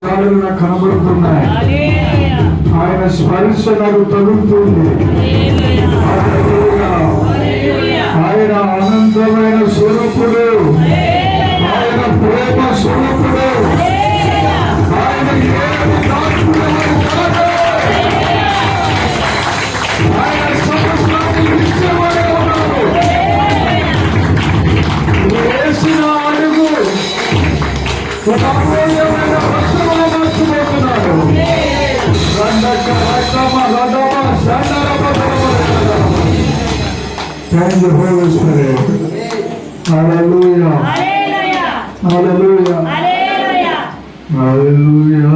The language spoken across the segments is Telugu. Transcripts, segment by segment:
నాకు కనబడుతున్నాయి. ఆయన స్పర్శ నాకు తగులుతుంది. ఆయన అనంతమైన స్వరూపుడు, ఆయన ప్రేమ స్వరూపుడు, ఆయన వేసిన అడుగు ఒక అమూల్యమైన వస్తువులు మర్చిపోతున్నాడు. Thank you, Holy Spirit. Hallelujah. Hallelujah. Hallelujah.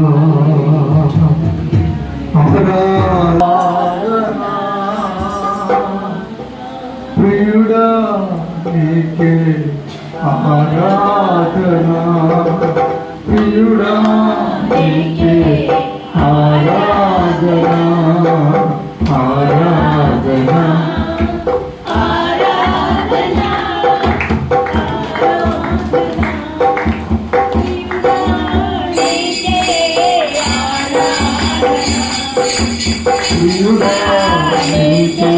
ప్రియుడా నీకే ఆరాధనా, ప్రియుడా నీకే ఆరాధనా, ఆరాధనా ప్రియుడా నీకే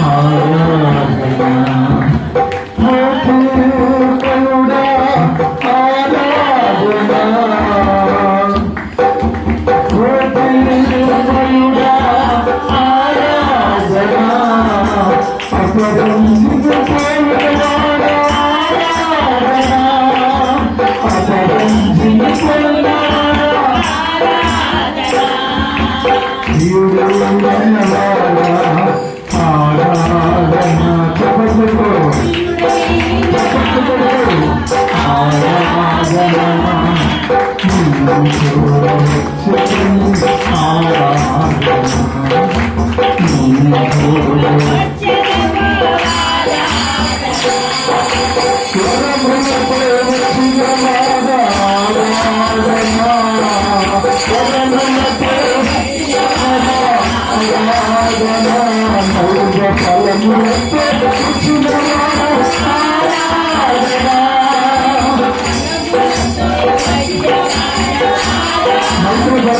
ఆరాధనా, ప్రియుడా ఆరాధనా, ప్రియుడా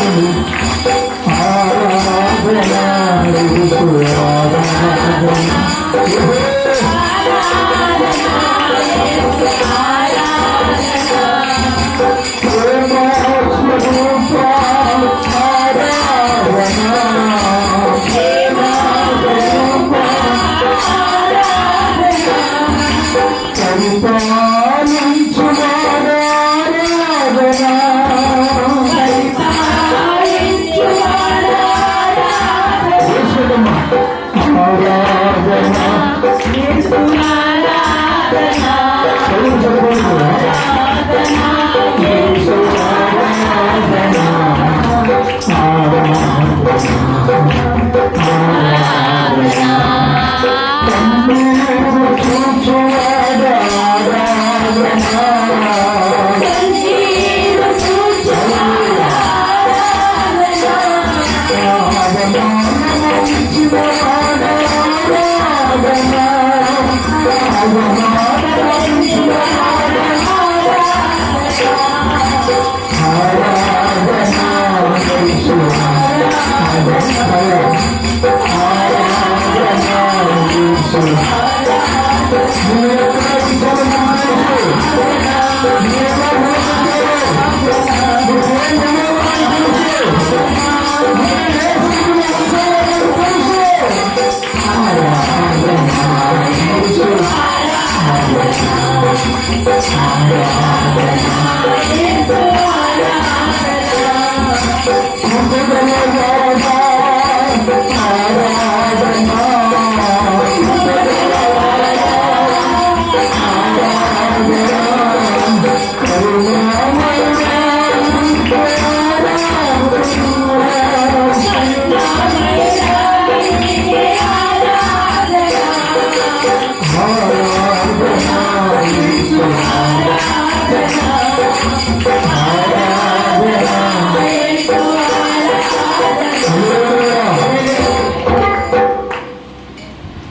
ఆరాధనా,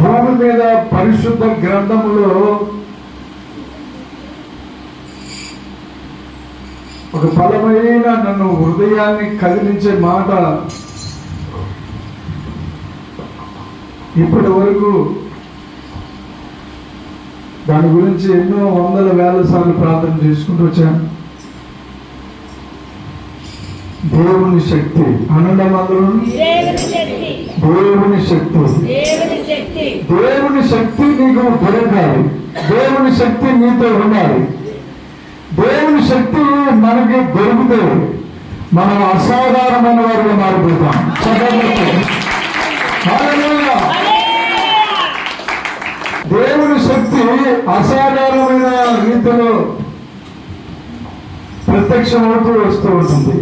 భూమి మీద పరిశుద్ధ గ్రంథములో ఒక బలమైన నన్ను హృదయాన్ని కదిలించే మాట ఇప్పటి వరకు దాని గురించి ఎన్నో వందల వేల సార్లు ప్రార్థన చేసుకుంటూ వచ్చాను. దేవుని శక్తి ఆనందం అందరూ దేవుని శక్తి దేవుని శక్తి నీకు దొరకాలి. దేవుని శక్తి నీతో ఉండాలి. దేవుని శక్తి మనకి దొరికితే మనం అసాధారణమైన వారిగా మారిపోతాం. దేవుని శక్తి అసాధారణమైన రీతిలో ప్రత్యక్షమవుతూ వస్తూ ఉంటుంది.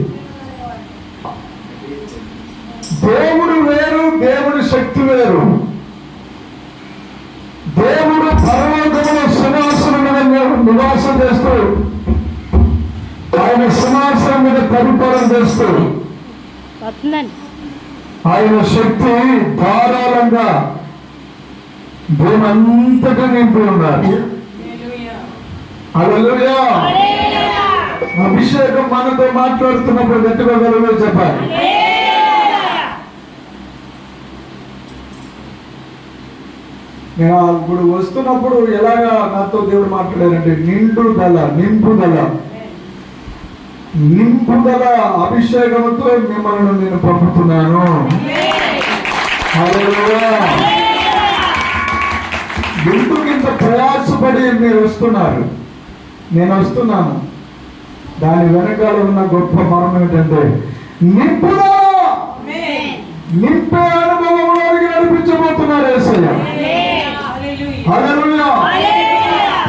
దేవుడు వేరు, దేవుని శక్తి వేరు. దేవుడు పరలోకములో సింహాసనం మీద నివాసం చేస్తూ ఆయన సింహాసనం మీద పరిపాలన చేస్తూ ఆయన శక్తి ధారాళంగా భూమంతటా నింపి ఉన్నారు. హల్లెలూయా. అభిషేకం మనతో మాట్లాడుతున్నప్పుడు గట్టిగా గర్వంగా చెప్పాలి. నేను ఇప్పుడు వస్తున్నప్పుడు ఎలాగా నాతో దేవుడు మాట్లాడారంటే నింపుదల అభిషేకంతో మిమ్మల్ని నేను పంపుతున్నాను. ఎందుకు ఇంత ప్రయాసపడి మీరు వస్తున్నారు? నేను వస్తున్నాను. దాని వెనకాల ఉన్న గొప్ప మరణం ఏంటంటే నింపే అనుభవంలోనికి నడిపించబోతున్నారు యేసయ్య. హల్లెలూయా.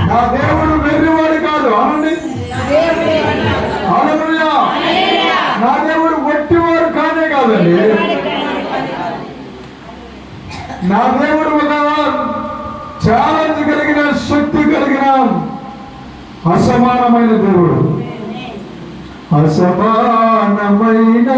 నా దేవుడు వెర్రివాడు కాదు. అనండి. హల్లెలూయా. నా దేవుడు వట్టివాడు కానే కాదండి. నా దేవుడు ఒక ఛాలెంజ్ కలిగిన, శక్తి కలిగిన, అసమానమైన దేవుడు. అసమానమైన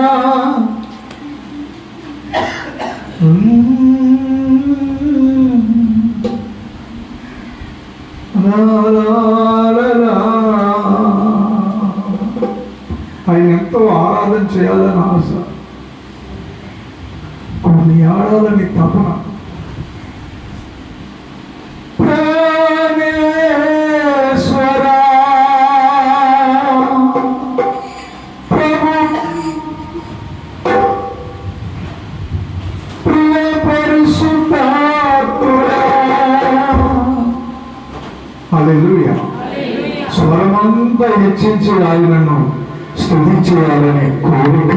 ఆయన ఎంతో ఆరాధన చేయాలని ఆశ, కొన్ని ఆడాలని తపన. ప్రాణేశ్వరా ప్రభు ప్రియ పరిశుద్ధాత్ముడా. హల్లెలూయా. స్వరమంతా హెచ్చించి ఆయనను స్తుతించేయాలనే కోరిక